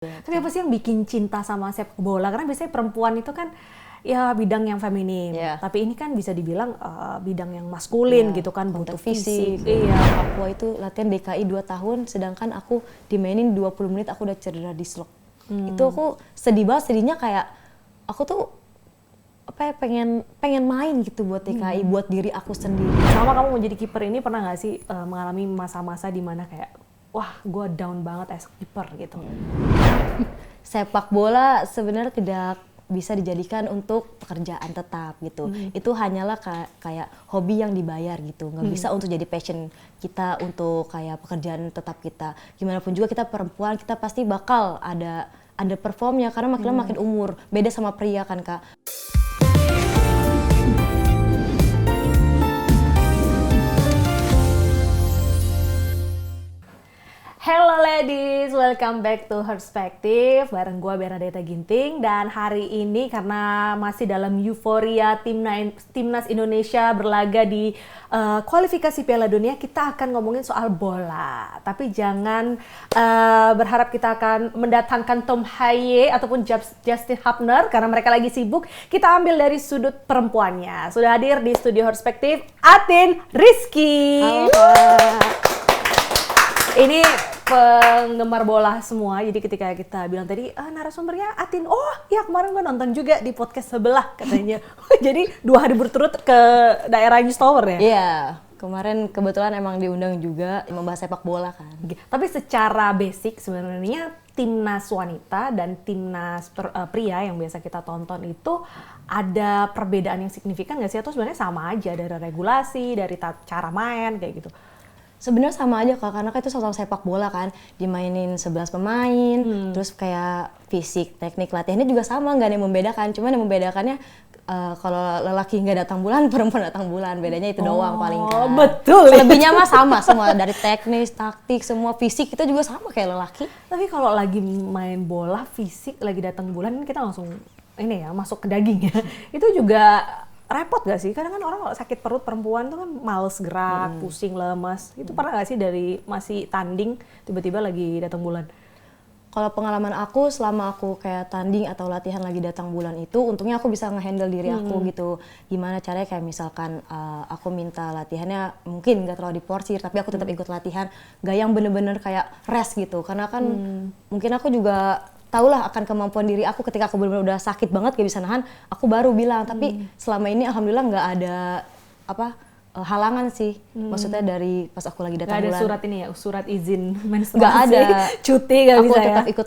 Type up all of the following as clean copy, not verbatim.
Tapi apa sih yang bikin cinta sama sepak bola? Karena biasanya perempuan itu kan ya bidang yang feminim. Tapi ini kan bisa dibilang bidang yang maskulin gitu kan, butuh fisik. Iya. Papua itu latihan DKI 2 tahun, sedangkan aku dimainin 20 menit aku udah cedera dislok. Itu aku sedih banget, sedihnya kayak aku tuh apa ya, pengen main gitu buat DKI, buat diri aku sendiri. Selama kamu menjadi kiper ini pernah nggak sih mengalami masa-masa di mana kayak wah gue down banget as kiper gitu? Sepak bola sebenarnya tidak bisa dijadikan untuk pekerjaan tetap gitu. Itu hanyalah kayak hobi yang dibayar gitu. Nggak bisa untuk jadi passion kita untuk kayak pekerjaan tetap kita. Gimana pun juga kita perempuan, kita pasti bakal ada performnya karena makin lama makin umur. Beda sama pria kan, Kak. Hello ladies, welcome back to Perspective bareng gue Bernadetta Ginting. Dan hari ini karena masih dalam euforia timnas Indonesia berlaga di kualifikasi Piala Dunia, kita akan ngomongin soal bola. Tapi jangan berharap kita akan mendatangkan Tom Haye ataupun Justin Hubner karena mereka lagi sibuk. Kita ambil dari sudut perempuannya. Sudah hadir di studio Perspective, Atin Rizky. Halo. Ini penggemar bola semua, jadi ketika kita bilang tadi narasumbernya Atin, oh ya kemarin gue nonton juga di podcast sebelah katanya. Jadi 2 hari berturut ke daerah News Tower ya? Iya, kemarin kebetulan emang diundang juga membahas sepak bola kan. Tapi secara basic sebenarnya timnas wanita dan timnas pria yang biasa kita tonton itu ada perbedaan yang signifikan nggak sih? Atau sebenarnya sama aja dari regulasi, dari cara main kayak gitu? Sebenarnya sama aja Kak, karena itu sama-sama sepak bola kan, dimainin 11 pemain, terus kayak fisik, teknik latihannya juga sama, nggak ada yang membedakan. Cuman yang membedakannya kalau lelaki nggak datang bulan, perempuan datang bulan, bedanya itu doang paling kan. Betul. Selebihnya mah sama semua, dari teknis, taktik, semua fisik itu juga sama kayak lelaki. Tapi kalau lagi main bola, fisik lagi datang bulan, kita langsung ini ya masuk ke daging ya. Itu juga repot gak sih? Kadang kan orang kalau sakit perut perempuan tuh kan males gerak, pusing, lemas. Itu pernah gak sih dari masih tanding tiba-tiba lagi datang bulan? Kalau pengalaman aku selama aku kayak tanding atau latihan lagi datang bulan itu, untungnya aku bisa nge-handle diri aku gitu. Gimana caranya kayak misalkan aku minta latihannya mungkin gak terlalu diporsir, tapi aku tetap ikut latihan. Gak yang bener-bener kayak rest gitu. Karena kan mungkin aku juga tahulah akan kemampuan diri aku ketika aku benar-benar udah sakit banget gak bisa nahan, aku baru bilang. Tapi selama ini alhamdulillah nggak ada halangan sih. Maksudnya dari pas aku lagi datang bulan. Gak ada surat ini ya, surat izin menstruasi. Nggak ada. Cuti gak aku bisa ya? Aku tetap ikut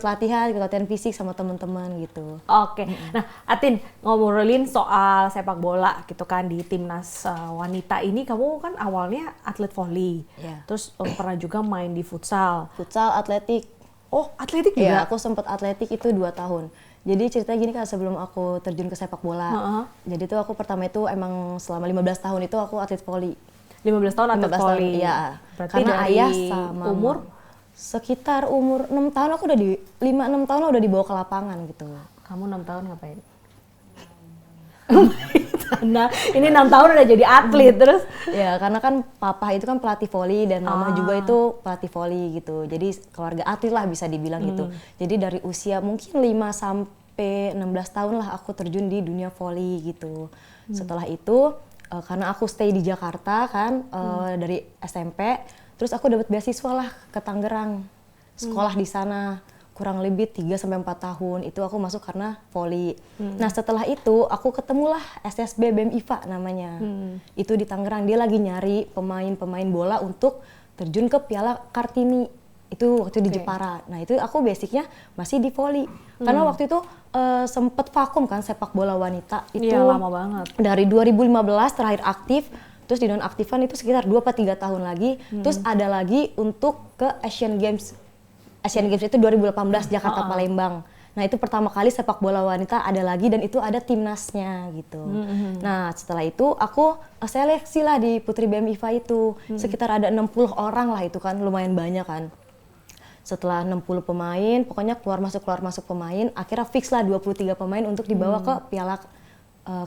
latihan fisik sama teman-teman gitu. Oke. Nah Atin, ngobrolin soal sepak bola gitu kan di timnas wanita ini, kamu kan awalnya atlet voli. Terus pernah juga main di futsal. Futsal, atletik. Oh, atletik juga? Iya, aku sempat atletik itu 2 tahun. Jadi ceritanya gini Kak, sebelum aku terjun ke sepak bola. Jadi tuh aku pertama itu emang selama 15 tahun itu aku atlet voli. 15 tahun atlet voli? Iya. Berarti karena dari ayah sama umur? Sekitar umur 6 tahun aku udah 5-6 tahun udah dibawa ke lapangan gitu. Kamu 6 tahun ngapain? Nah, ini 6 tahun udah jadi atlet terus? Ya, karena kan papa itu kan pelatih voli dan mama juga itu pelatih voli gitu. Jadi keluarga atlet lah bisa dibilang gitu. Jadi dari usia mungkin 5 sampai 16 tahun lah aku terjun di dunia voli gitu. Setelah itu karena aku stay di Jakarta kan dari SMP, terus aku dapat beasiswa lah ke Tangerang. Sekolah di sana. Kurang lebih 3-4 tahun itu aku masuk karena voli. Nah setelah itu aku ketemulah SSB BEM IFA namanya. Itu di Tangerang, dia lagi nyari pemain-pemain bola untuk terjun ke Piala Kartini. Itu waktu di Jepara. Nah itu aku basicnya masih di voli. Karena waktu itu sempet vakum kan sepak bola wanita. Itu iya, lama banget. Dari 2015 terakhir aktif. Terus di nonaktifan itu sekitar 2-3 tahun lagi. Terus ada lagi untuk ke Asian Games itu 2018 Jakarta Palembang. Nah itu pertama kali sepak bola wanita ada lagi dan itu ada timnasnya gitu. Nah setelah itu aku seleksi lah di Putri BEM IFA itu. Sekitar ada 60 orang lah itu kan, lumayan banyak kan. Setelah 60 pemain, pokoknya keluar masuk pemain, akhirnya fix lah 23 pemain untuk dibawa ke Piala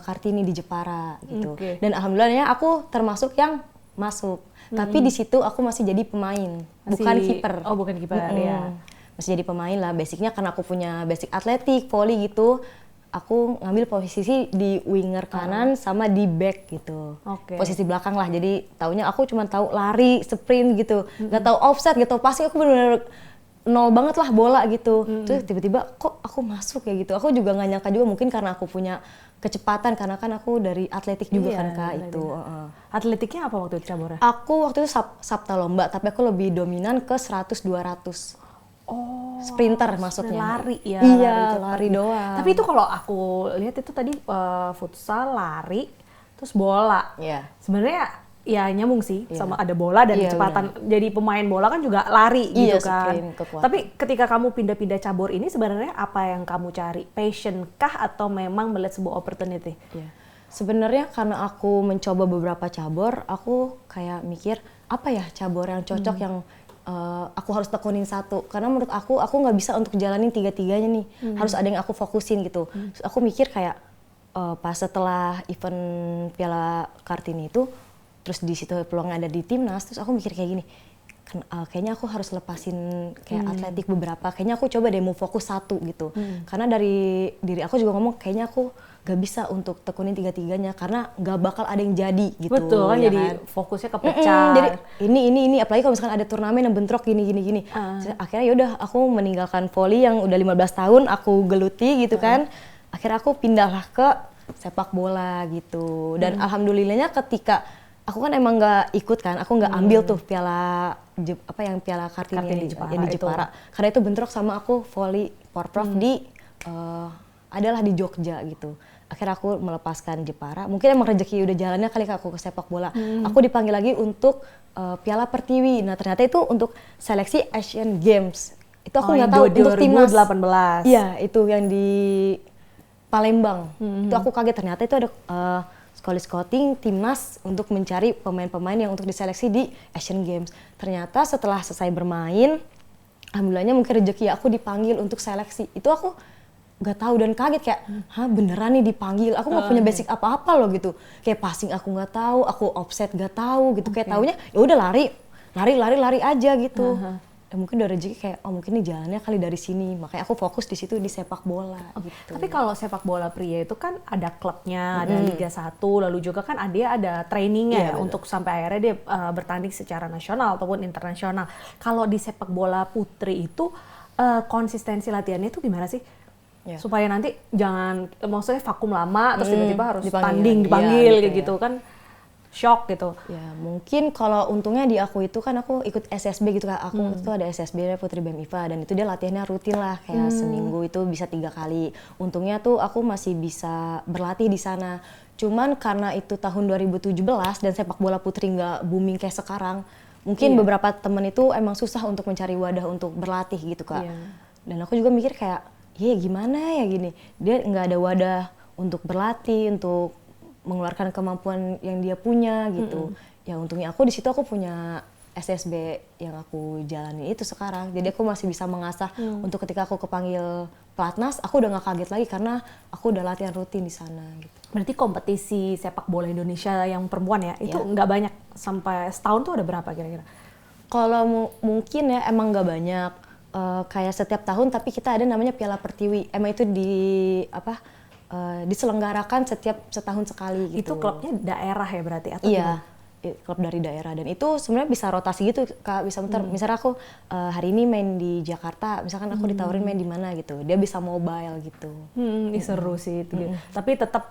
Kartini di Jepara gitu. Dan alhamdulillahnya aku termasuk yang masuk. Tapi di situ aku masih jadi pemain, bukan kiper. Oh, bukan kiper ya. masih jadi pemain lah. Basicnya karena aku punya basic atletik, volley gitu, aku ngambil posisi di winger kanan sama di back gitu. Posisi belakang lah. Jadi taunya aku cuma tahu lari, sprint gitu. Nggak tahu offset gitu. Passing aku benar-benar nol banget lah bola gitu. Terus tiba-tiba kok aku masuk kayak gitu. Aku juga nggak nyangka juga, mungkin karena aku punya kecepatan karena kan aku dari atletik juga kan Kak itu. Atletiknya apa waktu itu cabornya? Aku waktu itu sabta lomba, tapi aku lebih dominan ke 100-200. Sprinter maksudnya. Lari ya. Iya, lari doang. Tapi itu kalau aku lihat itu tadi futsal, lari, terus bola. Iya. Sebenarnya ya nyambung sih sama ada bola dan kecepatan. Benar. Jadi pemain bola kan juga lari gitu kan. Tapi ketika kamu pindah-pindah cabur ini sebenarnya apa yang kamu cari? Passion kah atau memang melihat sebuah opportunity? Iya. Sebenarnya karena aku mencoba beberapa cabur, aku kayak mikir apa ya cabur yang cocok yang aku harus tekunin satu. Karena menurut aku nggak bisa untuk jalanin tiga-tiganya nih. Harus ada yang aku fokusin gitu. Terus aku mikir kayak pas setelah event Piala Kartini itu, terus di situ peluangnya ada di timnas, terus aku mikir kayak gini, kayaknya aku harus lepasin kayak atletik beberapa, kayaknya aku coba deh mau fokus satu gitu. Karena dari diri aku juga ngomong kayaknya aku gak bisa untuk tekunin tiga-tiganya karena gak bakal ada yang jadi gitu. Betul kan, ya jadi kan? Fokusnya kepecah. Jadi ini apalagi kalau misalkan ada turnamen yang bentrok gini. Akhirnya yaudah aku meninggalkan volley yang udah 15 tahun aku geluti gitu kan. Akhirnya aku pindahlah ke sepak bola gitu. Dan alhamdulillahnya ketika aku kan emang nggak ikut kan, aku nggak ambil tuh piala Kartini yang di Jepara. Karena itu bentrok sama aku volley porprov di adalah di Jogja gitu. Akhirnya aku melepaskan Jepara. Mungkin emang rezeki udah jalannya kali aku ke sepak bola. Aku dipanggil lagi untuk Piala Pertiwi. Nah ternyata itu untuk seleksi Asian Games. Itu aku nggak tahu untuk timnas. 2018. Iya itu yang di Palembang. Itu aku kaget ternyata itu ada scouting timnas untuk mencari pemain-pemain yang untuk diseleksi di Asian Games. Ternyata setelah selesai bermain, alhamdulillahnya mungkin rezeki aku dipanggil untuk seleksi. Itu aku nggak tahu dan kaget kayak, beneran nih dipanggil. Aku nggak punya basic apa-apa loh gitu. Kayak passing aku nggak tahu, aku offset nggak tahu gitu. Kayak taunya ya udah lari aja gitu. Dan mungkin udah rezeki kayak mungkin ini jalannya kali dari sini, makanya aku fokus di situ di sepak bola gitu. Tapi kalau sepak bola pria itu kan ada klubnya, ada Liga 1, lalu juga kan ada trainingnya untuk sampai akhirnya dia bertanding secara nasional ataupun internasional. Kalau di sepak bola putri itu konsistensi latihannya itu gimana sih? Supaya nanti jangan, maksudnya vakum lama terus tiba-tiba harus dipanggil gitu kan. Shock gitu. Ya mungkin kalau untungnya di aku itu kan aku ikut SSB gitu Kak. Aku itu ada SSB Putri BEM IPA dan itu dia latihannya rutin lah kayak seminggu itu bisa 3 kali. Untungnya tuh aku masih bisa berlatih di sana. Cuman karena itu tahun 2017 dan sepak bola putri nggak booming kayak sekarang, mungkin beberapa temen itu emang susah untuk mencari wadah untuk berlatih gitu Kak. Dan aku juga mikir kayak, gimana ya gini, dia nggak ada wadah untuk berlatih, untuk mengeluarkan kemampuan yang dia punya gitu. Ya untungnya aku di situ aku punya SSB yang aku jalani itu sekarang. Jadi aku masih bisa mengasah untuk ketika aku kepanggil pelatnas, aku udah nggak kaget lagi karena aku udah latihan rutin di sana gitu. Berarti kompetisi sepak bola Indonesia yang perempuan ya, itu nggak banyak, sampai setahun tuh ada berapa kira-kira? Kalau mungkin ya emang nggak banyak, kayak setiap tahun tapi kita ada namanya Piala Pertiwi. Emang itu diselenggarakan setiap setahun sekali gitu. Itu klubnya daerah ya berarti atau gimana? Klub dari daerah dan itu sebenarnya bisa rotasi gitu Kak, bisa muter. Misalnya aku hari ini main di Jakarta, misalkan aku ditawarin main di mana gitu, dia bisa mobile gitu. Seru sih itu. Tapi tetap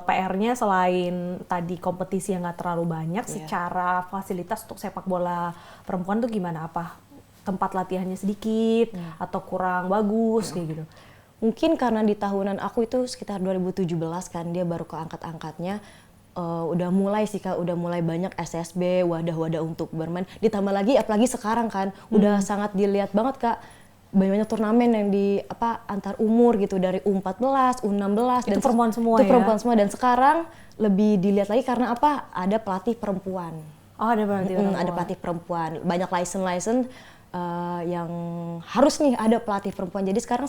PR-nya selain tadi kompetisi yang nggak terlalu banyak, secara fasilitas untuk sepak bola perempuan tuh gimana? Apa tempat latihannya sedikit atau kurang bagus kayak gitu? Mungkin karena di tahunan aku itu sekitar 2017 kan, dia baru keangkat-angkatnya, udah mulai sih Kak, udah mulai banyak SSB, wadah-wadah untuk bermain. Ditambah lagi, apalagi sekarang kan, udah sangat dilihat banyak Kak, banyak turnamen yang antar umur gitu, dari U14, U16. Itu perempuan semua itu perempuan semua, dan sekarang lebih dilihat lagi karena ada pelatih perempuan. Ada pelatih perempuan. Ada pelatih perempuan, banyak license yang harus nih ada pelatih perempuan. Jadi sekarang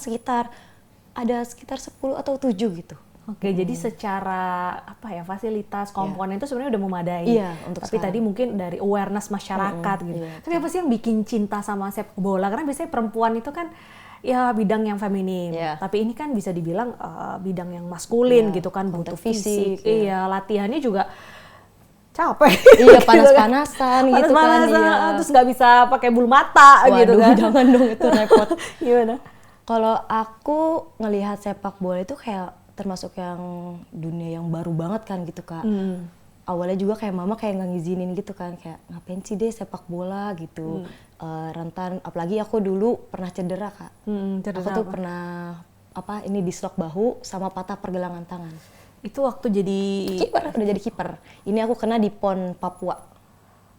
ada sekitar 10 atau 7 gitu Oke, jadi secara apa ya fasilitas komponen itu sebenarnya udah memadai. Iya, untuk tapi sekarang. tadi mungkin dari awareness masyarakat gitu. Iya. Tapi apa sih yang bikin cinta sama sepak bola? Karena biasanya perempuan itu kan ya bidang yang feminim. Iya. Tapi ini kan bisa dibilang bidang yang maskulin Iya, gitu kan, butuh kontak fisik, fisik. Iya, latihannya juga capek. Iya, Gitu kan. panas-panasan gitu kan. Panas-panasan, Iya. terus nggak bisa pakai bulu mata gitu Waduh, kan. jangan dong, itu repot. Gimana? Kalau aku ngelihat sepak bola itu kayak termasuk yang dunia yang baru banget kan gitu Kak. Awalnya juga kayak mama kayak nggak ngizinin gitu kan, kayak ngapain sih deh sepak bola gitu. Rentan, apalagi aku dulu pernah cedera Kak. Cedera Aku tuh apa? pernah ini dislok bahu sama patah pergelangan tangan. Itu waktu jadi Kiper, udah jadi kiper. Ini aku kena di PON Papua.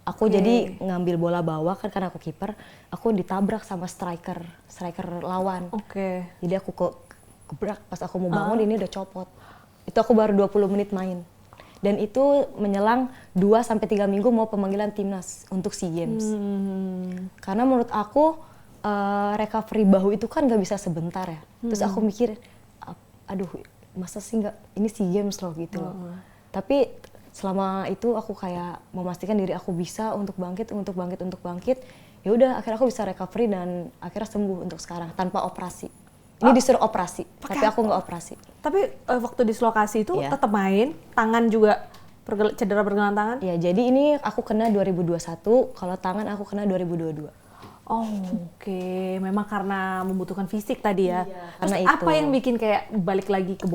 Aku jadi ngambil bola bawah kan karena aku kiper, aku ditabrak sama striker lawan. Oke. Jadi aku kebrak pas aku mau bangun ini udah copot. Itu aku baru 20 menit main. Dan itu menyelang 2 sampai 3 minggu mau pemanggilan timnas untuk SEA Games. Karena menurut aku recovery bahu itu kan nggak bisa sebentar ya. Terus aku mikir, aduh masa sih nggak, ini SEA Games loh gitu. Tapi selama itu aku kayak memastikan diri aku bisa untuk bangkit. Ya udah akhirnya aku bisa recovery dan akhirnya sembuh untuk sekarang tanpa operasi. Ini disuruh operasi, tapi aku nggak operasi. Tapi waktu dislokasi itu Iya. tetap main, tangan juga cedera pergelangan tangan? Ya jadi ini aku kena 2021, kalau tangan aku kena 2022. Oh, oke. Memang karena membutuhkan fisik tadi ya. Iya, Terus karena apa itu. yang bikin kayak balik lagi ke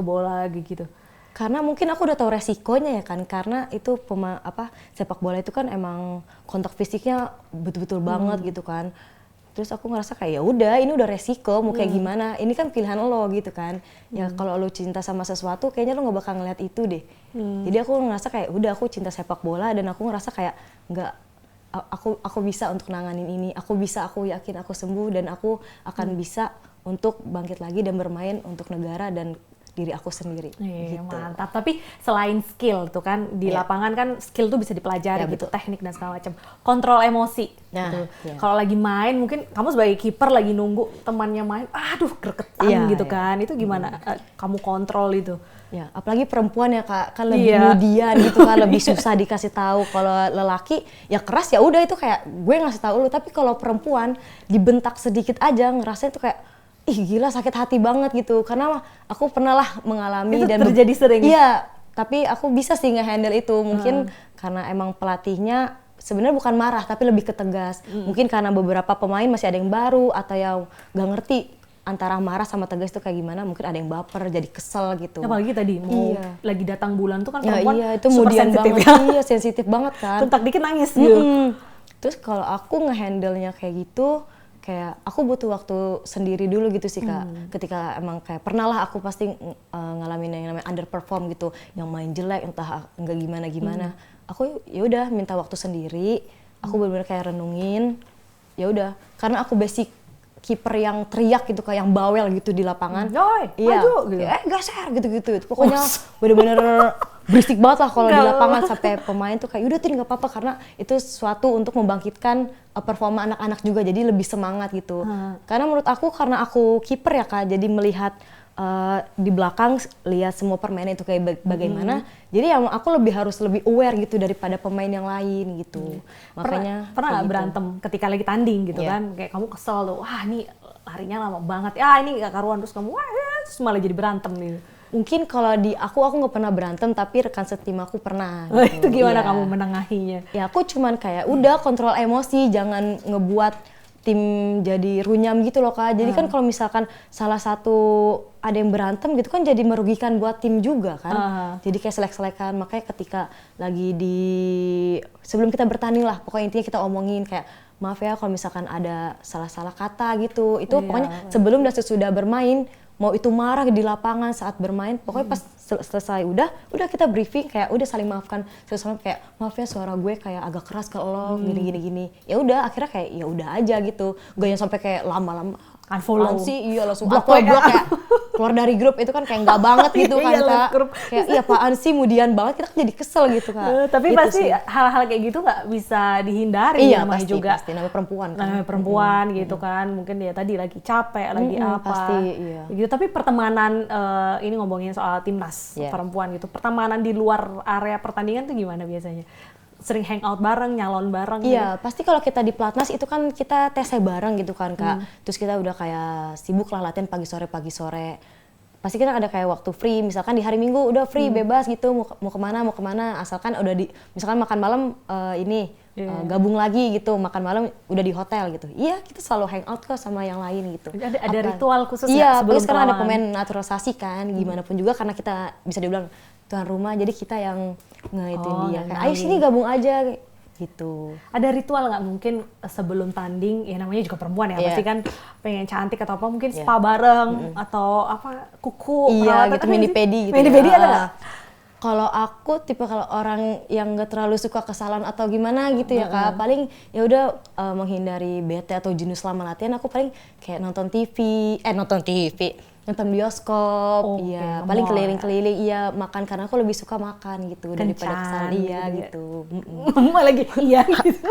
bola gitu? Karena mungkin aku udah tahu resikonya ya kan, karena itu sepak bola itu kan emang kontak fisiknya betul-betul banget gitu kan. Terus aku ngerasa kayak ya udah ini udah resiko mau kayak gimana, ini kan pilihan lo gitu kan. Ya kalau lo cinta sama sesuatu kayaknya lo nggak bakal ngeliat itu deh. Jadi aku ngerasa kayak udah aku cinta sepak bola dan aku ngerasa kayak nggak, aku bisa untuk nanganin ini, aku yakin aku sembuh dan aku akan bisa untuk bangkit lagi dan bermain untuk negara dan diri aku sendiri. Iya, Gitu. mantap. Tapi selain skill tuh kan di Iya. lapangan kan skill tuh bisa dipelajari Ya, gitu, betul. teknik dan segala macam. Kontrol emosi. Nah, gitu. iya. Kalau lagi main mungkin kamu sebagai kiper lagi nunggu temannya main, aduh gregetan Iya, gitu iya. kan. Itu gimana kamu kontrol itu? Ya, apalagi perempuan ya Kak, kan lebih Iya. mudian gitu kan, lebih susah dikasih tahu. Kalau lelaki ya keras ya udah itu kayak gue ngasih tahu lu, tapi kalau perempuan dibentak sedikit aja ngerasa itu kayak ih gila sakit hati banget gitu. Karena aku pernah lah mengalami Itu dan terjadi sering? Iya, tapi aku bisa sih nge-handle itu. Mungkin karena emang pelatihnya sebenarnya bukan marah tapi lebih ke tegas. Mungkin karena beberapa pemain masih ada yang baru atau yang nggak ngerti antara marah sama tegas itu kayak gimana, mungkin ada yang baper jadi kesel gitu. Apalagi tadi mau Iya. lagi datang bulan tuh kan Ya perempuan iya, itu super mudian sensitif banget. ya. Iya, sensitif banget kan. Bentak dikit nangis gitu. Terus kalau aku nge-handle-nya kayak gitu, kayak aku butuh waktu sendiri dulu gitu sih Kak. Ketika emang kayak pernah lah aku pasti ngalamin yang namanya underperform gitu, yang main jelek entah enggak gimana-gimana. Aku ya udah minta waktu sendiri, aku benar-benar kayak renungin. Ya udah, karena aku basic kiper yang teriak gitu kayak yang bawel gitu di lapangan. Yoi, Iya, maju, gitu. geser gitu-gitu. Pokoknya bener-bener berisik banget lah kalau di lapangan sampai pemain tuh kayak udah Tin nggak apa-apa karena itu sesuatu untuk membangkitkan performa anak-anak juga jadi lebih semangat gitu. Karena menurut aku karena aku kiper ya Kak, jadi melihat di belakang lihat semua permainan itu kayak bagaimana. Jadi ya aku harus lebih aware gitu daripada pemain yang lain gitu. Makanya pernah kayak nggak gitu. berantem ketika lagi tanding gitu Iya. kan, kayak kamu kesel tuh, wah ini larinya lama banget, ya ini gak karuan, terus kamu wah terus malah jadi berantem gitu. Mungkin kalau di aku nggak pernah berantem tapi rekan setim aku pernah. Itu gimana Iya. kamu menengahinya? Ya aku cuman kayak udah kontrol emosi, jangan ngebuat tim jadi runyam gitu loh Kak. Jadi kan kalau misalkan salah satu ada yang berantem gitu kan jadi merugikan buat tim juga kan. Jadi kayak selek-selekan. Makanya ketika lagi sebelum kita bertanding lah, pokoknya intinya kita omongin kayak maaf ya kalau misalkan ada salah-salah kata gitu. Itu pokoknya sebelum dan sesudah bermain, mau itu marah di lapangan saat bermain, pokoknya pas selesai udah kita briefing kayak udah saling maafkan sesuatu kayak maaf ya suara gue kayak agak keras ke lo gini. Ya udah akhirnya kayak ya udah aja gitu, gak yang sampai kayak lama-lama Unfollow. Sih iya langsung Blok blok WA. kayak keluar dari grup itu kan kayak nggak banget gitu kan Iya, Kak. left grup. Kayak iya apaan sih mudian banget kita kan jadi kesel gitu Kak. Tapi Itu pasti sih. hal-hal kayak gitu nggak bisa dihindari Iya namanya pasti juga. pasti namanya perempuan kan. Namanya perempuan gitu kan, mungkin ya tadi lagi capek, lagi apa. Pasti iya. Gitu. Tapi pertemanan ini ngomongin soal timnas Iya. perempuan gitu. Pertemanan di luar area pertandingan tuh gimana biasanya? Sering hangout bareng, nyalon bareng? Iya, pasti kalau kita di Platnas itu kan kita TC bareng gitu kan Kak. Terus kita udah kayak sibuk lah latihan pagi sore. Pasti kita ada kayak waktu free, misalkan di hari Minggu udah free bebas gitu, mau kemana, asalkan udah misalkan makan malam gabung lagi gitu, makan malam udah di hotel gitu. Iya, kita selalu hangout kok sama yang lain gitu. Ada ritual khusus iya, ya sebelum sekarang ada perlawanan? pemain naturalisasi kan, gimana pun juga karena kita bisa dibilang tuan rumah, jadi kita yang ngaitin dia kayak ayo sini gabung aja gitu. Ada ritual nggak mungkin sebelum tanding, ya namanya juga perempuan ya, Iya. pasti kan pengen cantik atau apa, mungkin spa bareng atau apa kuku, Iya perawatan, gitu, apa mini sih? pedi gitu. Mini ya. pedi ada nggak? Kalau aku tipe kalau orang yang nggak terlalu suka ke salon atau gimana gitu ya Kak, paling ya udah menghindari bete atau jenuh selama latihan, aku paling kayak nonton bioskop, Oke, iya, ke paling mall. keliling-keliling, iya makan karena aku lebih suka makan gitu daripada ke salon, iya gitu ya. gitu. Malah lagi iya gitu.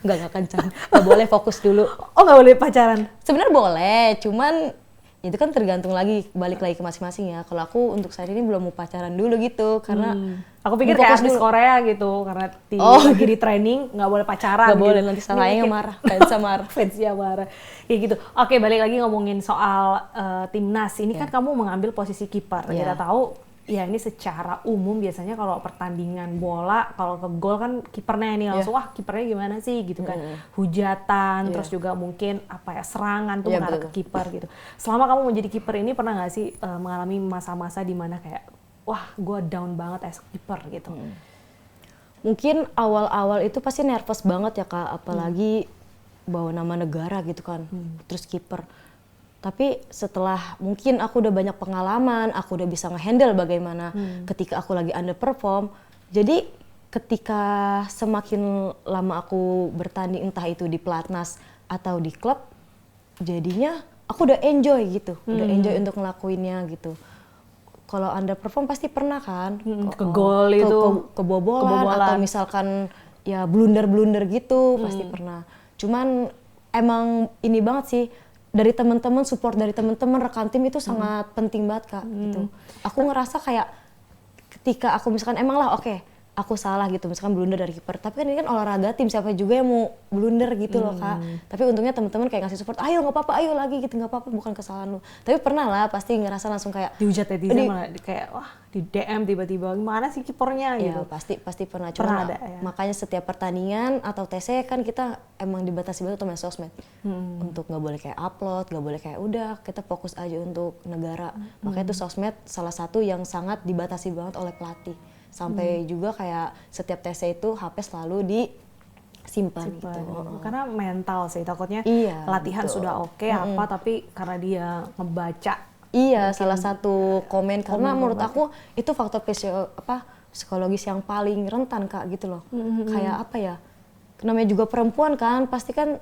Nggak kencang, nggak boleh fokus dulu. Oh nggak boleh pacaran? Sebenarnya boleh, cuman itu kan tergantung balik lagi ke masing-masing ya. Kalau aku untuk saat ini belum mau pacaran dulu gitu, karena Aku pikir mau kayak fokus artis dulu. Korea gitu, karena lagi di training nggak boleh pacaran. Nggak boleh, gitu. nanti salahnya marah, fansnya marah. Fansnya marah. Kayak gitu. Oke, balik lagi ngomongin soal timnas. Ini kan kamu mengambil posisi kiper. Iya. Kita tahu ya ini secara umum biasanya kalau pertandingan bola, kalau ke gol kan kipernya ini langsung wah kipernya gimana sih gitu kan. Hujatan, terus juga mungkin apa ya serangan tuh Iya, mengarah ke betul. kiper gitu. Selama kamu menjadi kiper ini pernah nggak sih mengalami masa-masa di mana kayak wah gue down banget as kiper gitu. Mungkin awal-awal itu pasti nervous banget ya Kak, apalagi bawa nama negara gitu kan, terus kiper. Tapi setelah mungkin aku udah banyak pengalaman, aku udah bisa ngehandle bagaimana ketika aku lagi underperform. Jadi ketika semakin lama aku bertanding entah itu di Platnas atau di klub, jadinya aku udah enjoy gitu, udah enjoy untuk ngelakuinnya gitu. Kalau underperform pasti pernah kan, Ke gol itu. kebobolan atau misalkan ya blunder gitu pasti pernah. Cuman emang ini banget sih, dari teman-teman, support dari teman-teman, rekan tim itu sangat penting banget Kak gitu. Aku ngerasa kayak ketika aku misalkan emang lah oke, aku salah gitu misalkan blunder dari kiper, tapi kan ini kan olahraga tim, siapa juga yang mau blunder gitu loh Kak. Tapi untungnya teman-teman kayak ngasih support, ayo nggak apa-apa, ayo lagi gitu, nggak apa-apa, bukan kesalahan lu. Tapi pernah lah pasti ngerasa langsung kayak Dihujat netizen malah kayak wah di DM tiba-tiba gimana sih kipernya ya gitu. pasti pernah. Pernah Cuma ada, ya. makanya setiap pertandingan atau TC kan kita emang dibatasi banget sama sosmed. Untuk nggak boleh kayak upload, nggak boleh kayak udah kita fokus aja untuk negara. Makanya itu sosmed salah satu yang sangat dibatasi banget oleh pelatih. Sampai juga kayak setiap TC itu HP selalu disimpan gitu. Karena mental sih takutnya Iya, latihan betul. sudah oke apa tapi karena dia ngebaca Iya, salah satu komen karena menurut aku itu faktor psikologis yang paling rentan Kak gitu loh. Kayak apa ya? Namanya juga perempuan kan, pasti kan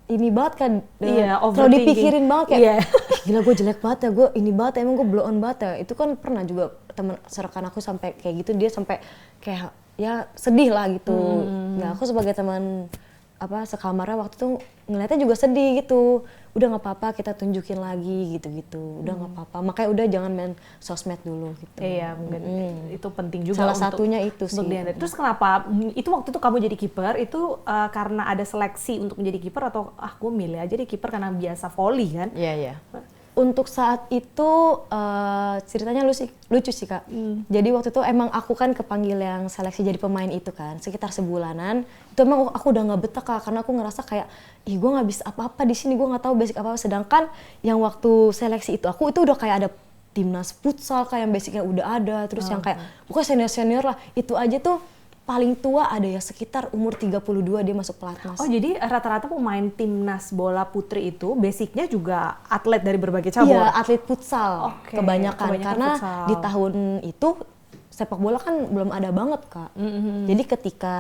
ini banget kan. Iya, kalau overthinking. dipikirin banget kayak Iya. "Ih, gila gue jelek banget ya, gue ini banget ya, emang gue blow on banget ya." Itu kan pernah juga teman serekan aku sampai kayak gitu, dia sampai kayak ya sedih lah gitu. Nah, aku sebagai teman sekamarnya waktu itu ngeliatnya juga sedih gitu. Udah nggak apa-apa, kita tunjukin lagi gitu-gitu. Udah nggak apa-apa. Makanya udah jangan main sosmed dulu gitu. Iya, mungkin itu penting juga Salah untuk satunya itu sih. dihindari. Terus kenapa itu waktu itu kamu jadi kiper itu karena ada seleksi untuk menjadi kiper atau gue milih aja deh kiper karena biasa volley kan? Iya, iya. Untuk saat itu ceritanya lucu sih Kak. Jadi waktu itu emang aku kan kepanggil yang seleksi jadi pemain itu kan, sekitar sebulanan. Itu emang aku udah nggak betah Kak, karena aku ngerasa kayak, ih gue nggak bisa apa-apa di sini, gue nggak tahu basic apa-apa. Sedangkan yang waktu seleksi itu aku itu udah kayak ada timnas futsal kayak yang basicnya udah ada, terus yang kayak pokoknya senior lah. Itu aja tuh paling tua ada ya sekitar umur 32 dia masuk pelatnas. Oh jadi rata-rata pemain timnas bola putri itu basicnya juga atlet dari berbagai cabur? Iya, atlet futsal Oke, kebanyakan karena futsal. di tahun itu sepak bola kan belum ada banget Kak. Jadi ketika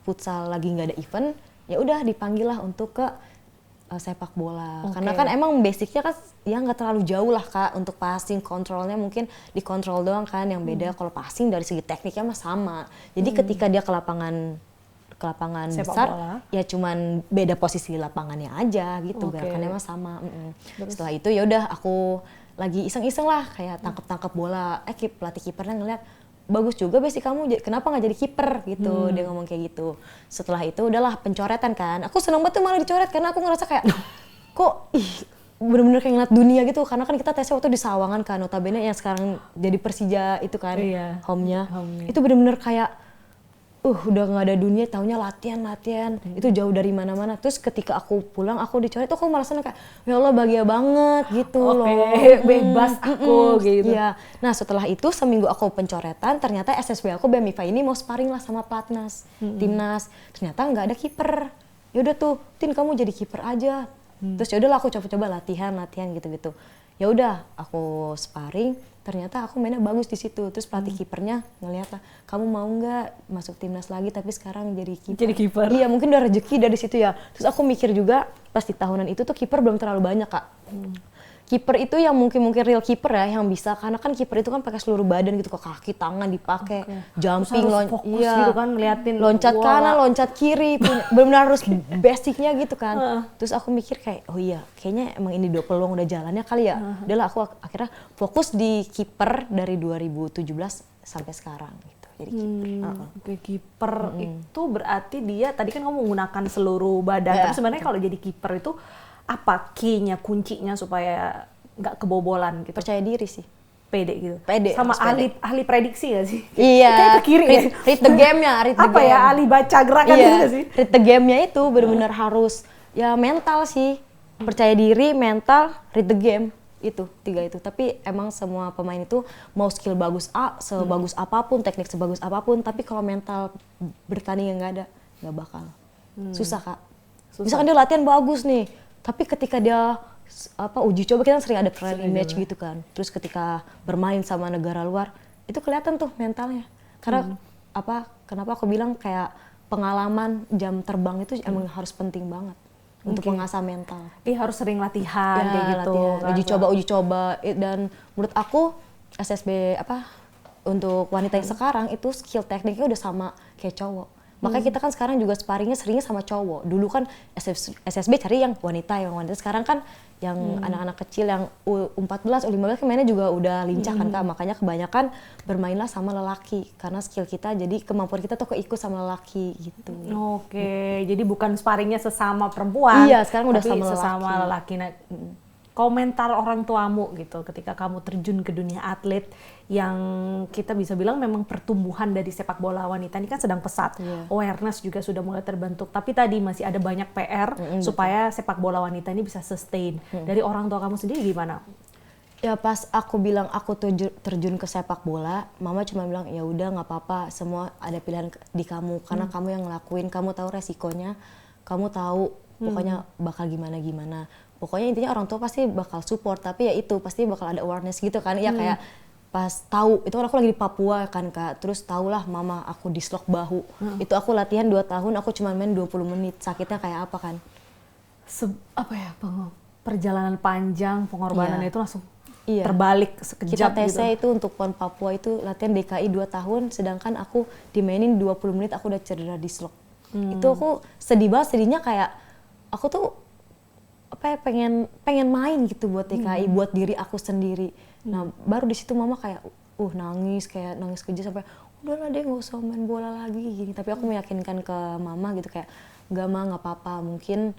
futsal lagi nggak ada event, ya udah dipanggil lah untuk ke sepak bola. Oke. Karena kan emang basicnya kan ya nggak terlalu jauh lah Kak, untuk passing kontrolnya mungkin dikontrol doang kan, yang beda kalau passing dari segi tekniknya mah sama. Jadi ketika dia ke lapangan Sepak besar bola. ya cuman beda posisi lapangannya aja gitu, Oke. gerakannya mah sama. Setelah itu ya udah aku lagi iseng-iseng lah kayak tangkep bola, pelatih kipernya ngeliat bagus juga basic kamu, kenapa nggak jadi kiper gitu, dia ngomong kayak gitu. Setelah itu udahlah pencoretan kan, aku seneng banget tuh malah dicoret karena aku ngerasa kayak kok bener-bener kayak ngeliat dunia gitu, karena kan kita tesnya waktu di Sawangan kan, notabene yang sekarang jadi Persija itu kan, Iya, home-nya. home-nya. Itu bener-bener kayak udah nggak ada dunia, taunya latihan itu jauh dari mana-mana. Terus ketika aku pulang aku dicoret tuh aku merasa kayak ya Allah bahagia banget gitu loh. Bebas aku gitu. Iya. Nah setelah itu seminggu aku pencoretan, ternyata SSB aku BEMIFA ini mau sparring lah sama Platnas, timnas. Ternyata nggak ada kiper. Ya udah tuh, Tin kamu jadi kiper aja. Terus ya udahlah aku coba-coba latihan gitu-gitu. Ya udah aku sparring, ternyata aku mainnya bagus di situ. Terus pelatih kipernya ngeliat lah, kamu mau nggak masuk timnas lagi tapi sekarang jadi kiper? Jadi kiper. Iya mungkin udah rezeki dari situ ya. Terus aku mikir juga pas di tahunan itu tuh kiper belum terlalu banyak Kak. Kiper itu yang mungkin real kiper ya yang bisa, karena kan kiper itu kan pakai seluruh badan gitu, kok kaki tangan dipakai, jumping, fokus gitu kan ngeliatin loncat bola. kanan, loncat kiri, benar-benar harus basicnya gitu kan. Terus aku mikir kayak oh iya kayaknya emang ini peluang udah jalannya kali ya. Udahlah aku akhirnya fokus di kiper dari 2017 sampai sekarang gitu. Jadi kiper. Oke, kiper itu berarti dia tadi kan kamu menggunakan seluruh badan, tapi sebenarnya kalau jadi kiper itu apa key-nya, kuncinya supaya nggak kebobolan gitu? Percaya diri sih. Pede gitu. Pede. Sama harus pede. ahli prediksi gak sih? Iya. Kayak ke kiri ya. Read the game-nya, Apa ya, ahli baca gerakan gitu gak sih? Read the game-nya itu benar-benar harus ya mental sih. Percaya diri, mental, read the game. Itu, 3 itu. Tapi emang semua pemain itu mau skill bagus sebagus apapun, teknik sebagus apapun, tapi kalau mental bertanding yang nggak ada, nggak bakal. Susah Kak. Misalkan dia latihan bagus nih, tapi ketika dia uji coba, kita sering ada friendly match gitu kan. Terus ketika bermain sama negara luar, itu kelihatan tuh mentalnya. Karena kenapa aku bilang kayak pengalaman jam terbang itu emang harus penting banget untuk mengasah mental. Iya, harus sering latihan kayak gitu. Latihan. Uji coba dan menurut aku SSB untuk wanita yang sekarang itu skill tekniknya udah sama kayak cowok. Makanya kita kan sekarang juga sparringnya seringnya sama cowok. Dulu kan SSB cari yang wanita. Sekarang kan yang anak-anak kecil yang U14, U15 kan mainnya juga udah lincah kan Kak. Makanya kebanyakan bermainlah sama lelaki. Karena skill kita, jadi kemampuan kita tuh keikut sama lelaki gitu. Oke, jadi bukan sparringnya sesama perempuan. Iya, sekarang udah tapi sama sesama lelaki. Nah, komentar orang tuamu gitu ketika kamu terjun ke dunia atlet yang kita bisa bilang memang pertumbuhan dari sepak bola wanita ini kan sedang pesat. Awareness juga sudah mulai terbentuk, tapi tadi masih ada banyak PR supaya sepak bola wanita ini bisa sustain. Dari orang tua kamu sendiri gimana? Ya pas aku bilang aku terjun ke sepak bola, mama cuma bilang ya udah nggak apa-apa, semua ada pilihan di kamu karena kamu yang ngelakuin, kamu tahu resikonya, kamu tahu pokoknya bakal gimana. Pokoknya intinya orang tua pasti bakal support, tapi ya itu pasti bakal ada awareness gitu kan. Ya kayak pas tahu itu kan aku lagi di Papua kan Kak, terus tahulah mama aku dislok bahu. Itu aku latihan 2 tahun, aku cuma main 20 menit. Sakitnya kayak apa kan? Perjalanan panjang, pengorbanannya itu langsung terbalik sekejap. Kita TC itu untuk PON Papua itu latihan DKI 2 tahun, sedangkan aku dimainin 20 menit aku udah cedera dislok. Itu aku sedih banget, sedihnya kayak aku tuh pengen main gitu buat DKI, buat diri aku sendiri. Nah baru di situ mama kayak nangis keji sampai udahlah deh nggak usah main bola lagi gini. Tapi aku meyakinkan ke mama gitu kayak nggak apa-apa mungkin.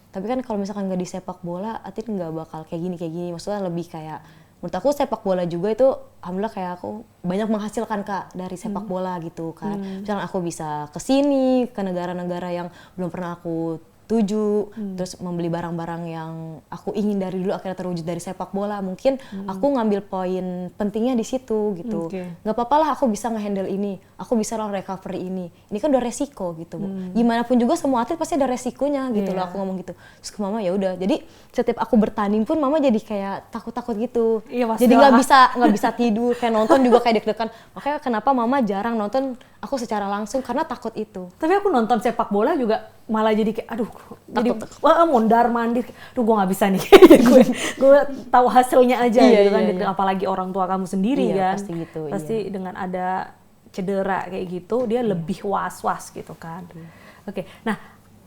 Tapi kan kalau misalkan nggak di sepak bola, Atin nggak bakal kayak gini. Maksudnya lebih kayak menurut aku sepak bola juga itu alhamdulillah kayak aku banyak menghasilkan Kak dari sepak bola gitu kan. Misalkan aku bisa kesini ke negara-negara yang belum pernah aku tuju, terus membeli barang-barang yang aku ingin dari dulu akhirnya terwujud dari sepak bola. Mungkin aku ngambil poin pentingnya di situ gitu. Nggak apa-apa lah aku bisa ngehandle ini, aku bisa lah recovery ini. Ini kan udah resiko gitu. Gimana pun juga semua atlet pasti ada resikonya gitu loh, aku ngomong gitu. Terus ke mama ya udah. Jadi setiap aku bertanding pun mama jadi kayak takut-takut gitu. Jadi nggak bisa tidur, kayak nonton juga kayak deg-degan. Makanya kenapa mama jarang nonton aku secara langsung karena takut itu. Tapi aku nonton sepak bola juga malah jadi kayak aduh jadi mondar mandir, aduh gue nggak bisa nih kayaknya gue tahu hasilnya aja gitu kan, apalagi orang tua kamu sendiri kan pasti gitu, pasti dengan ada cedera kayak gitu dia lebih was-was gitu kan. Oke, nah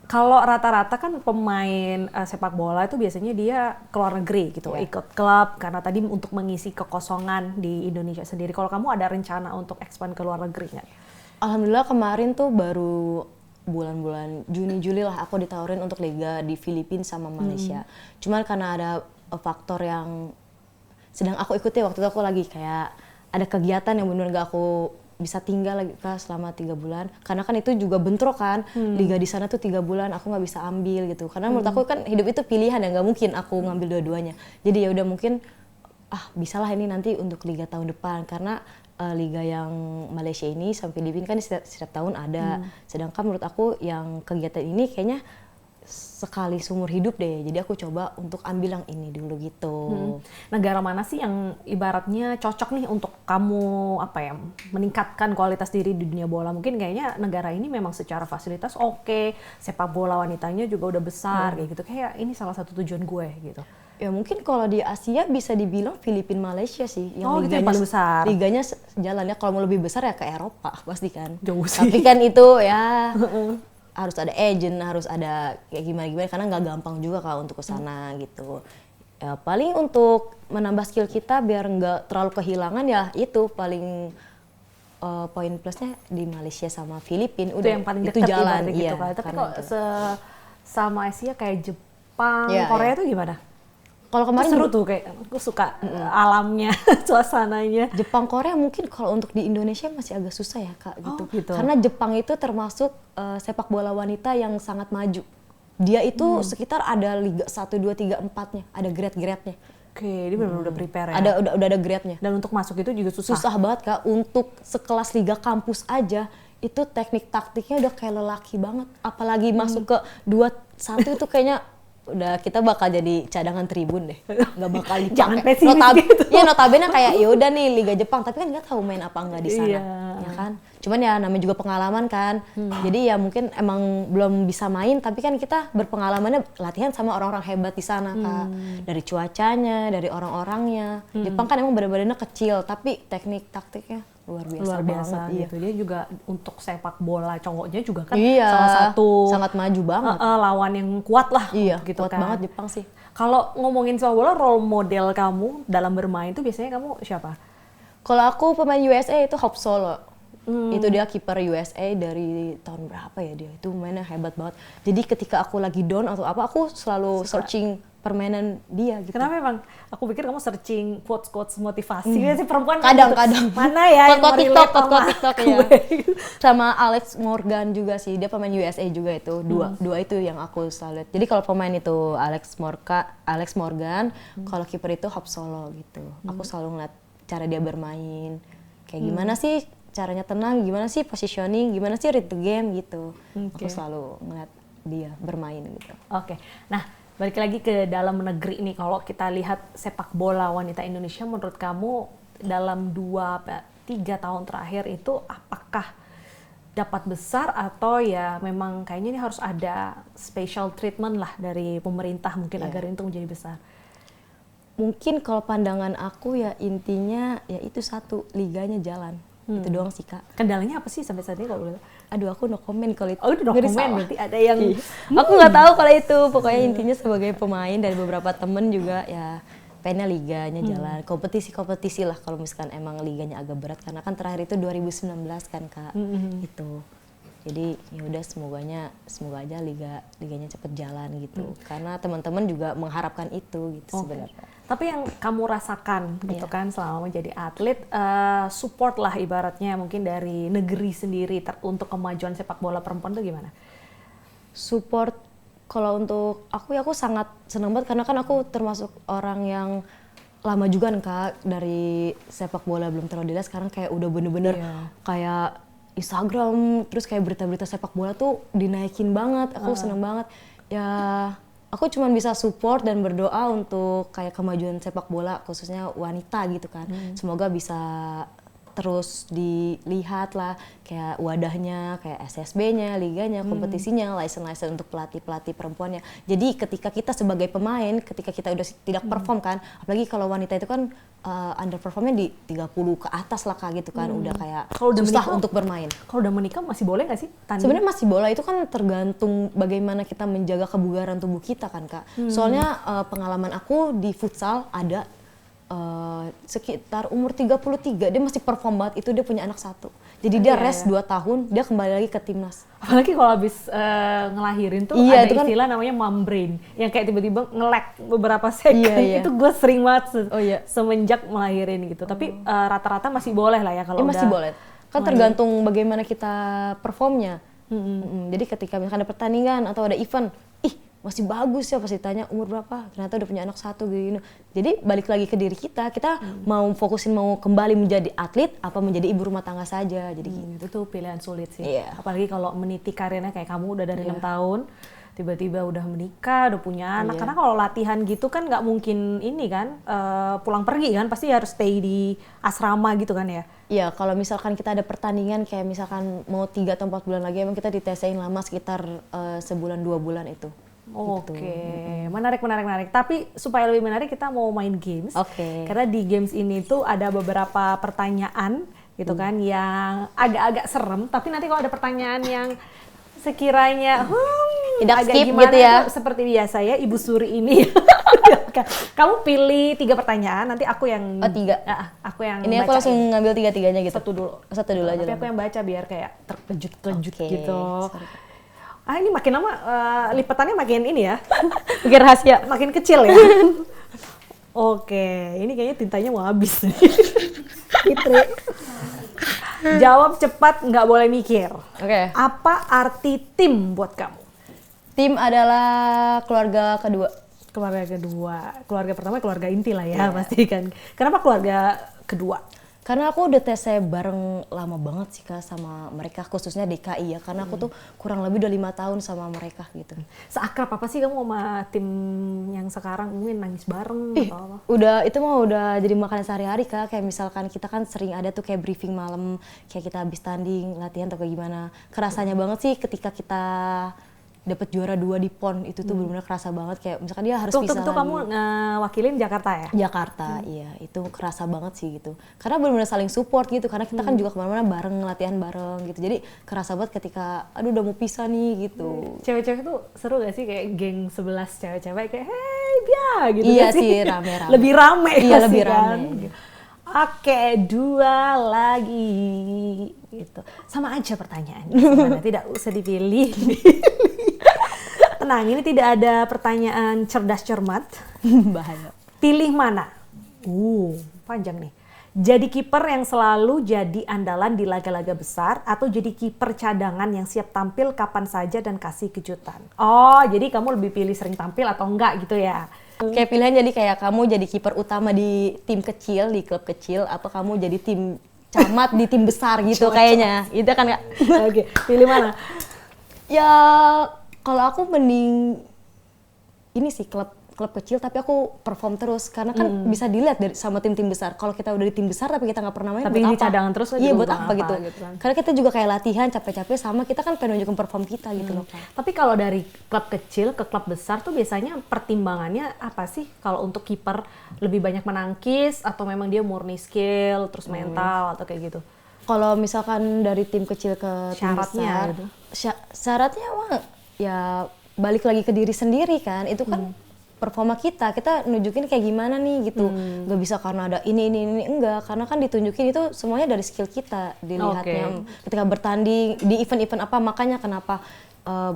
kalau rata-rata kan pemain sepak bola itu biasanya dia ke luar negeri gitu, ikut klub karena tadi untuk mengisi kekosongan di Indonesia sendiri. Kalau kamu ada rencana untuk expand ke luar negeri nggak? Alhamdulillah kemarin tuh baru bulan-bulan Juni-Juli lah aku ditawarin untuk liga di Filipina sama Malaysia. Cuman karena ada faktor yang sedang aku ikuti waktu itu, aku lagi kayak ada kegiatan yang benar-benar gak aku bisa tinggal lagi Kak selama 3 bulan, karena kan itu juga bentrok kan, liga di sana tuh 3 bulan aku nggak bisa ambil gitu, karena menurut aku kan hidup itu pilihan ya, nggak mungkin aku ngambil dua-duanya. Jadi ya udah mungkin bisalah ini nanti untuk liga tahun depan, karena liga yang Malaysia ini sama Filipina kan setiap tahun ada, sedangkan menurut aku yang kegiatan ini kayaknya sekali seumur hidup deh, jadi aku coba untuk ambil yang ini dulu gitu. Negara mana sih yang ibaratnya cocok nih untuk kamu meningkatkan kualitas diri di dunia bola? Mungkin kayaknya negara ini memang secara fasilitas oke, sepak bola wanitanya juga udah besar kayak gitu, kayak ini salah satu tujuan gue gitu. Ya mungkin kalau di Asia bisa dibilang Filipina Malaysia sih yang liganya, yang paling besar. Liganya jalannya kalau mau lebih besar ya ke Eropa pasti kan. Jauh sih. Tapi kan itu ya harus ada agent, harus ada kayak gimana karena nggak gampang juga Kak untuk kesana gitu. Ya paling untuk menambah skill kita biar nggak terlalu kehilangan ya itu paling poin plusnya di Malaysia sama Filipina udah yang paling itu jalan gitu kan. Tapi kok sama Asia kayak Jepang, Korea itu gimana? Kalau kemarin seru tuh, kayak aku suka alamnya, suasananya. Jepang, Korea mungkin kalau untuk di Indonesia masih agak susah ya Kak gitu. Karena Jepang itu termasuk sepak bola wanita yang sangat maju. Dia itu sekitar ada liga 1, 2, 3, 4-nya, ada grade-grade-nya. Oke, dia benar-benar udah prepare ya. Udah ada grade-nya. Dan untuk masuk itu juga susah. Susah banget Kak, untuk sekelas liga kampus aja itu teknik taktiknya udah kayak lelaki banget. Apalagi masuk ke 2-1 itu kayaknya udah kita bakal jadi cadangan tribun deh, nggak bakal dipakai. Jangan pesimis gitu. Iya notabene kayak ya udah nih Liga Jepang, tapi kan nggak tahu main apa nggak di sana, ya kan. Cuman ya namanya juga pengalaman kan, jadi ya mungkin emang belum bisa main, tapi kan kita berpengalamannya latihan sama orang-orang hebat di sana Kak. Dari cuacanya, dari orang-orangnya. Jepang kan emang benar-benar kecil, tapi teknik taktiknya luar biasa banget, gitu. Dia juga untuk sepak bola cowoknya juga kan salah satu sangat maju banget, lawan yang kuat lah gitu kuat kan. banget Jepang sih. Kalau ngomongin sepak bola, role model kamu dalam bermain tuh biasanya kamu siapa? Kalau aku pemain USA itu Hope Solo. Itu dia kiper USA dari tahun berapa ya dia, itu mainnya hebat banget. Jadi ketika aku lagi down atau apa, aku selalu searching permainan dia gitu. Kenapa emang? Aku pikir kamu searching quotes motivasi. Biasanya perempuan kadang-kadang. Mana ya yang TikTok ya. Sama Alex Morgan juga sih, dia pemain USA juga itu. Dua itu yang aku selalu lihat. Jadi kalau pemain itu Alex Morgan, kalau kiper itu Hope Solo gitu. Aku selalu ngeliat cara dia bermain. Kayak gimana sih caranya tenang, gimana sih positioning, gimana sih read the game gitu. Aku selalu ngeliat dia bermain gitu. Oke. Nah, balik lagi ke dalam negeri nih, kalau kita lihat sepak bola wanita Indonesia, menurut kamu dalam 2-3 tahun terakhir itu apakah dapat besar atau ya memang kayaknya ini harus ada special treatment lah dari pemerintah mungkin agar itu menjadi besar? Mungkin kalau pandangan aku ya intinya ya itu satu, liganya jalan. Itu doang sih Kak. Kendalanya apa sih sampai saat ini kalau boleh? Aduh aku no comment kalau itu. Oh no comment, berarti ada yang aku nggak tahu kalau itu. Pokoknya intinya sebagai pemain dari beberapa temen juga ya pengennya liganya jalan. Kompetisi lah kalau misalkan emang liganya agak berat, karena kan terakhir itu 2019 kan Kak. Itu. Jadi ya udah semoga aja liganya cepet jalan gitu. Karena teman-teman juga mengharapkan itu gitu sebenarnya. Tapi yang kamu rasakan gitu kan selama menjadi atlet, support lah ibaratnya mungkin dari negeri sendiri untuk kemajuan sepak bola perempuan itu gimana? Support kalau untuk aku ya aku sangat senang banget, karena kan aku termasuk orang yang lama juga kan Kak dari sepak bola belum terlalu dilihat, sekarang kayak udah bener-bener kayak Instagram terus kayak berita-berita sepak bola tuh dinaikin banget. Aku seneng banget ya. Aku cuma bisa support dan berdoa untuk kayak kemajuan sepak bola khususnya wanita gitu kan. Semoga bisa terus dilihat lah kayak wadahnya, kayak SSB-nya, liganya, kompetisinya, license untuk pelatih perempuannya. Jadi ketika kita sebagai pemain, ketika kita udah tidak perform kan, apalagi kalau wanita itu kan underperformnya di 30 ke atas lah Kak gitu kan, udah kayak susah untuk bermain. Kalau udah menikah masih boleh nggak sih tanding? Sebenarnya masih boleh, itu kan tergantung bagaimana kita menjaga kebugaran tubuh kita kan Kak. Soalnya pengalaman aku di futsal ada sekitar umur 33 dia masih perform banget, itu dia punya anak 1. Jadi dia rest 2 tahun, dia kembali lagi ke timnas. Apalagi kalau habis ngelahirin tuh ada istilah namanya mom brain yang kayak tiba-tiba nge-lag beberapa second. Itu gue sering banget semenjak melahirin gitu. Tapi rata-rata masih boleh lah ya kalau udah. Masih boleh. Kan tergantung bagaimana kita performnya. Jadi ketika misalkan ada pertandingan atau ada event, masih bagus ya, pasti ditanya umur berapa, ternyata udah punya anak 1 gitu. Jadi balik lagi ke diri kita mau fokusin mau kembali menjadi atlet apa menjadi ibu rumah tangga saja. Jadi itu tuh pilihan sulit sih. Apalagi kalau meniti karirnya kayak kamu udah dari 6 tahun, tiba-tiba udah menikah, udah punya anak. Karena kalau latihan gitu kan nggak mungkin ini kan pulang pergi kan, pasti harus stay di asrama gitu kan ya. Iya, kalau misalkan kita ada pertandingan kayak misalkan mau 3 atau 4 bulan lagi, emang kita ditesein lama sekitar sebulan 2 bulan itu. Oke, menarik. Tapi supaya lebih menarik kita mau main games. Karena di games ini tuh ada beberapa pertanyaan gitu kan yang agak-agak serem. Tapi nanti kalau ada pertanyaan yang sekiranya tidak agak skip gimana gitu ya. Seperti biasa ya, Ibu Suri ini. Kamu pilih 3 pertanyaan, nanti aku yang 3. Aku yang ini aku langsung ngambil 3-3-nya gitu. Satu dulu aja. Tapi aku yang baca biar kayak terkejut-kejut gitu. Ini makin lama lipatannya makin ini ya. Makin rahasia, makin kecil ya. Oke, ini kayaknya tintanya mau habis nih. Fitri. Jawab cepat, nggak boleh mikir. Apa arti tim buat kamu? Tim adalah keluarga kedua. Keluarga pertama keluarga inti lah ya, pasti kan. Kenapa keluarga kedua? Karena aku udah TC bareng lama banget sih Kak sama mereka, khususnya DKI ya. Karena aku tuh kurang lebih udah 5 tahun sama mereka gitu. Seakrab apa sih kamu sama tim yang sekarang? Mungkin nangis bareng atau apa? Itu mah udah jadi makanan sehari-hari Kak. Kayak misalkan kita kan sering ada tuh kayak briefing malam, kayak kita habis tanding, latihan atau kayak gimana. Kerasanya banget sih ketika kita dapat juara 2 di PON itu tuh benar-benar kerasa banget, kayak misalkan dia harus bisa lagi. Kamu ngewakilin Jakarta ya? Jakarta, iya itu kerasa banget sih gitu. Karena benar-benar saling support gitu, karena kita kan juga kemana-mana bareng, latihan bareng gitu. Jadi kerasa banget ketika, aduh udah mau pisah nih gitu. Cewek-cewek tuh seru gak sih kayak geng 11 cewek-cewek kayak hey Bia gitu? Iya sih, rame-rame. Lebih rame iya, kan lebih sih rame. Kan? Oke, 2 lagi gitu. Sama aja pertanyaannya, sebenarnya tidak usah dipilih. Tenang, ini tidak ada pertanyaan cerdas cermat. Bahaya. Pilih mana? Panjang nih. Jadi kiper yang selalu jadi andalan di laga-laga besar atau jadi kiper cadangan yang siap tampil kapan saja dan kasih kejutan. Oh, jadi kamu lebih pilih sering tampil atau enggak gitu ya? Kayak pilihan jadi kayak kamu jadi kiper utama di tim kecil, di klub kecil, apa kamu jadi tim camat di tim besar gitu kayaknya. Itu kan Kak. Oke, pilih mana? Ya kalau aku mending ini sih klub kecil tapi aku perform terus, karena kan bisa dilihat dari sama tim-tim besar. Kalau kita udah di tim besar tapi kita nggak pernah main, tapi buat ini apa? cadangan terus iya buat apa gitu kan? Karena kita juga kayak latihan capek-capek, sama kita kan pengen nunjukin perform kita gitu loh Kak. Tapi kalau dari klub kecil ke klub besar tuh biasanya pertimbangannya apa sih? Kalau untuk kiper lebih banyak menangkis atau memang dia murni skill terus mental atau kayak gitu? Kalau misalkan dari tim kecil ke tim besar, gitu. Syaratnya mah ya balik lagi ke diri sendiri kan. Itu kan performa kita nunjukin kayak gimana nih gitu. Nggak bisa karena ada ini, enggak. Karena kan ditunjukin itu semuanya dari skill kita dilihatnya. Ketika bertanding di event-event apa, makanya kenapa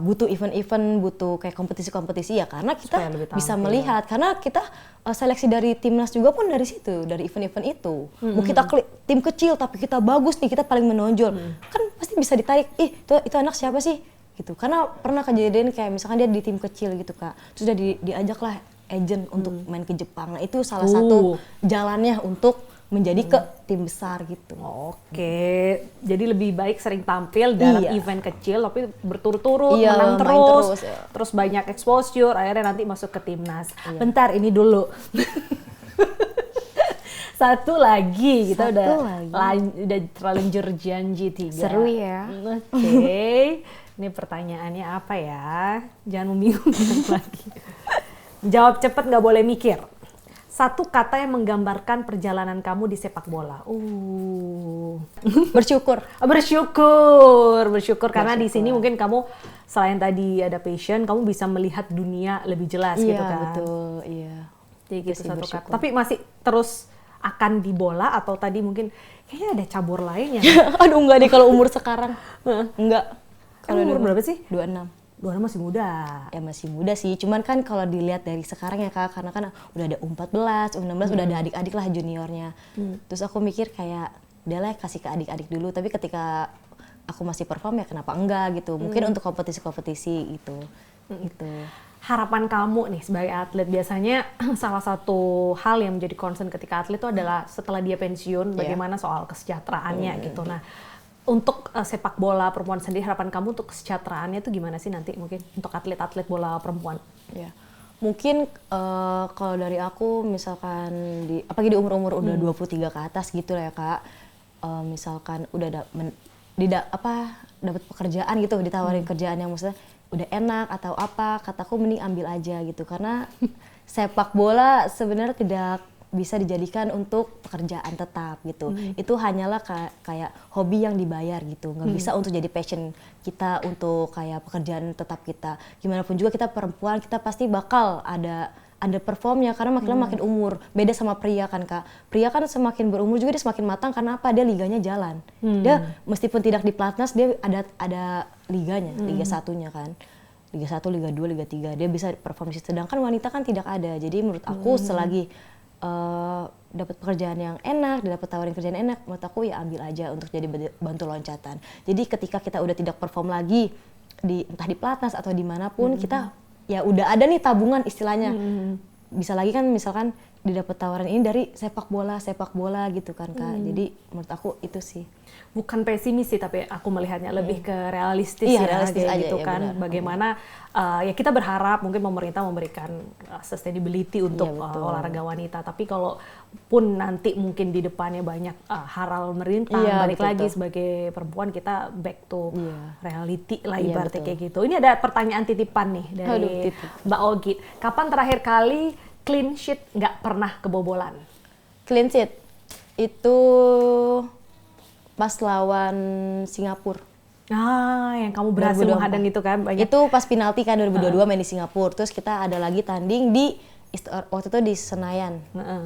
butuh event-event, butuh kayak kompetisi-kompetisi ya, karena kita bisa melihat. Karena kita seleksi dari timnas juga pun dari situ, dari event-event itu. Kita tim kecil tapi kita bagus nih, kita paling menonjol. Kan pasti bisa ditarik, itu anak siapa sih? Gitu. Karena pernah kejadian kayak misalkan dia di tim kecil gitu Kak, terus udah diajak lah agent untuk main ke Jepang. Nah itu salah satu jalannya untuk menjadi ke tim besar gitu. Oke, jadi lebih baik sering tampil dalam event kecil tapi berturut-turut, menang terus, terus banyak exposure, akhirnya nanti masuk ke timnas. Bentar, ini dulu. Satu lagi, kita Satu lagi. udah terlanjur janji 3. Seru ya. Oke. Ini pertanyaannya apa ya? Jangan membingungkan lagi. Jawab cepet, nggak boleh mikir. Satu kata yang menggambarkan perjalanan kamu di sepak bola. Bersyukur. Bersyukur karena di sini mungkin kamu selain tadi ada passion, kamu bisa melihat dunia lebih jelas gitu Iya kan. betul, iya. Jadi gitu Pasti satu bersyukur. kata. Tapi masih terus akan di bola atau tadi mungkin kayaknya ada cabur lainnya. Aduh enggak deh kalau umur sekarang. Enggak. Kalau umur berapa sih? 26. 26 masih muda. Ya masih muda sih, cuman kan kalau dilihat dari sekarang ya Kak, karena kan udah ada U14, U16, udah ada adik-adik lah juniornya. Terus aku mikir kayak, udah lah kasih ke adik-adik dulu, tapi ketika aku masih perform ya kenapa enggak gitu. Mungkin untuk kompetisi-kompetisi gitu. Gitu. Harapan kamu nih sebagai atlet, biasanya salah satu hal yang menjadi concern ketika atlet itu adalah setelah dia pensiun, bagaimana soal kesejahteraannya gitu. Nah, untuk sepak bola perempuan sendiri, harapan kamu untuk kesejahteraannya itu gimana sih nanti mungkin untuk atlet-atlet bola perempuan? Ya, mungkin kalau dari aku misalkan apalagi di umur-umur udah 23 ke atas gitu lah ya Kak, misalkan udah dapat pekerjaan gitu, ditawarin kerjaan yang maksudnya udah enak atau apa, kataku mending ambil aja gitu, karena sepak bola sebenarnya tidak bisa dijadikan untuk pekerjaan tetap gitu. Itu hanyalah kayak hobi yang dibayar gitu. Nggak bisa untuk jadi passion kita untuk kayak pekerjaan tetap kita. Gimana pun juga kita perempuan, kita pasti bakal ada performnya karena makin lama makin umur. Beda sama pria kan Kak. Pria kan semakin berumur juga dia semakin matang karena apa? Dia liganya jalan. Dia meskipun tidak di pelatnas dia ada liganya, Liga 1-nya kan. Liga 1, Liga 2, Liga 3. Dia bisa perform di situ. Sedangkan wanita kan tidak ada. Jadi menurut aku selagi dapat pekerjaan yang enak, dapat tawarin kerjaan enak, menurut aku ya ambil aja untuk jadi bantu loncatan. Jadi ketika kita udah tidak perform lagi entah di pelatnas atau dimanapun, kita ya udah ada nih tabungan istilahnya. Bisa lagi kan misalkan didapat tawaran ini dari sepak bola gitu kan Kak. Jadi menurut aku itu sih. Bukan pesimis sih, tapi aku melihatnya lebih ke realistis Iya, ya, realistis kayak aja, gitu ya kan. benar. Bagaimana ya kita berharap mungkin pemerintah memberikan sustainability untuk betul. olahraga wanita. Tapi kalau pun nanti mungkin di depannya banyak hal merintang, Iya, balik betul, lagi betul. sebagai perempuan kita back to reality lah Iya, ibaratnya betul. kayak gitu. Ini ada pertanyaan titipan nih dari Aduh, titip. Mbak Ogit. Kapan terakhir kali clean sheet nggak pernah kebobolan? Clean sheet itu pas lawan Singapura. Yang kamu berhasil 2024. menghadang itu kan banyak. Itu pas penalti kan 2022 main di Singapura. Terus kita ada lagi tanding waktu itu di Senayan.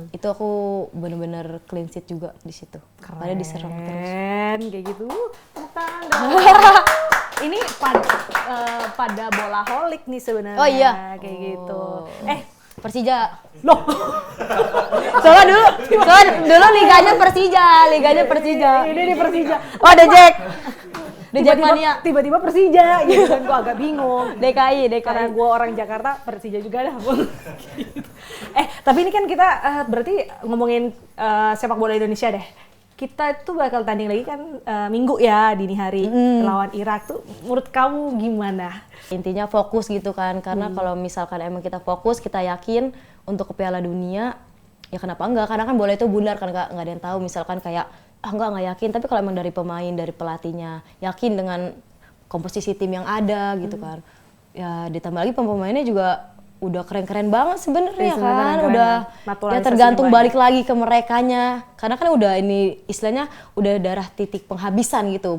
Itu aku bener-bener clean sheet juga di situ. Padahal diserang terus. Keren, kayak gitu. Bukan dong. Ini pada bola holik nih sebenarnya. Oh iya. Kayak gitu. Persija. Loh. Soalnya dulu liganya Persija. Ini di Persija. Oh, ada Jack. The Jackmania. Tiba-tiba Persija gitu kan, gue agak bingung. DKI. Karena gue orang Jakarta, Persija juga dah. Tapi ini kan kita berarti ngomongin sepak bola Indonesia deh. Kita itu bakal tanding lagi kan Minggu ya, dini hari lawan Irak tuh. Menurut kamu gimana? Intinya fokus gitu kan, karena kalau misalkan emang kita fokus, kita yakin untuk ke Piala Dunia, ya kenapa enggak? Karena kan bola itu bundar kan, nggak ada yang tahu. Misalkan kayak nggak yakin, tapi kalau emang dari pemain, dari pelatihnya yakin dengan komposisi tim yang ada gitu kan, ya ditambah lagi pemainnya juga udah keren-keren banget sebenarnya kan, udah ya tergantung balik lagi ke merekanya, karena kan udah ini istilahnya udah darah titik penghabisan gitu,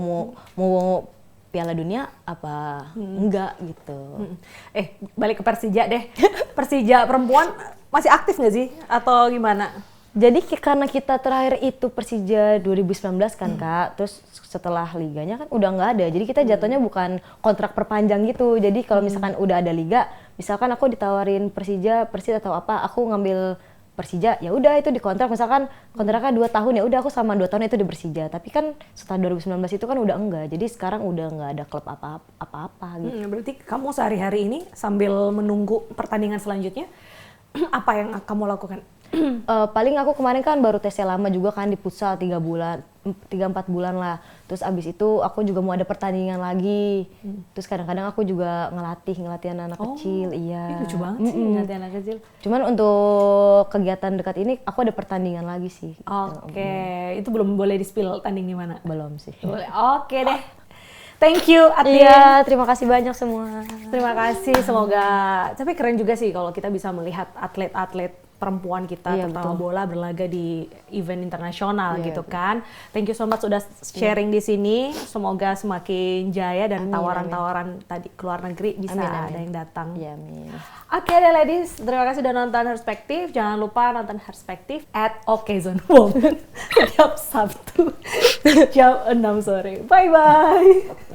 mau Piala Dunia apa enggak gitu. Balik ke Persija deh. Persija perempuan masih aktif nggak sih atau gimana? Jadi karena kita terakhir itu Persija 2019 kan Kak, terus setelah liganya kan udah nggak ada, jadi kita jatuhnya bukan kontrak perpanjang gitu. Jadi kalau misalkan udah ada liga, misalkan aku ditawarin Persija, Persis atau apa, aku ngambil Persija, ya udah itu dikontrak, misalkan kontraknya 2 tahun, ya udah aku sama 2 tahun itu di Persija. Tapi kan setelah 2019 itu kan udah enggak, jadi sekarang udah nggak ada klub apa-apa gitu. Berarti kamu sehari-hari ini sambil menunggu pertandingan selanjutnya, apa yang kamu lakukan? Paling aku kemarin kan baru tes lama juga kan di futsal 3 bulan. 3-4 bulan lah. Terus abis itu aku juga mau ada pertandingan lagi. Terus kadang-kadang aku juga ngelatih anak kecil. Iya. Lucu banget sih ngelatih anak kecil. Cuman untuk kegiatan dekat ini aku ada pertandingan lagi sih. Oke, itu belum boleh di-spill tanding di mana? Belum sih. Boleh. Oke deh. Thank you Atin. Iya, terima kasih banyak semua. Terima kasih, semoga. Tapi keren juga sih kalau kita bisa melihat atlet-atlet perempuan kita terutama bola berlaga di event internasional gitu kan. Thank you so much sudah sharing di sini. Semoga semakin jaya dan tawaran-tawaran tadi ke luar negeri bisa ada yang datang. Ya, amin. Oke deh ladies, terima kasih udah nonton Herspektif. Jangan lupa nonton Herspektif at Occasion Woman setiap Sabtu jam 6 sore. Bye bye.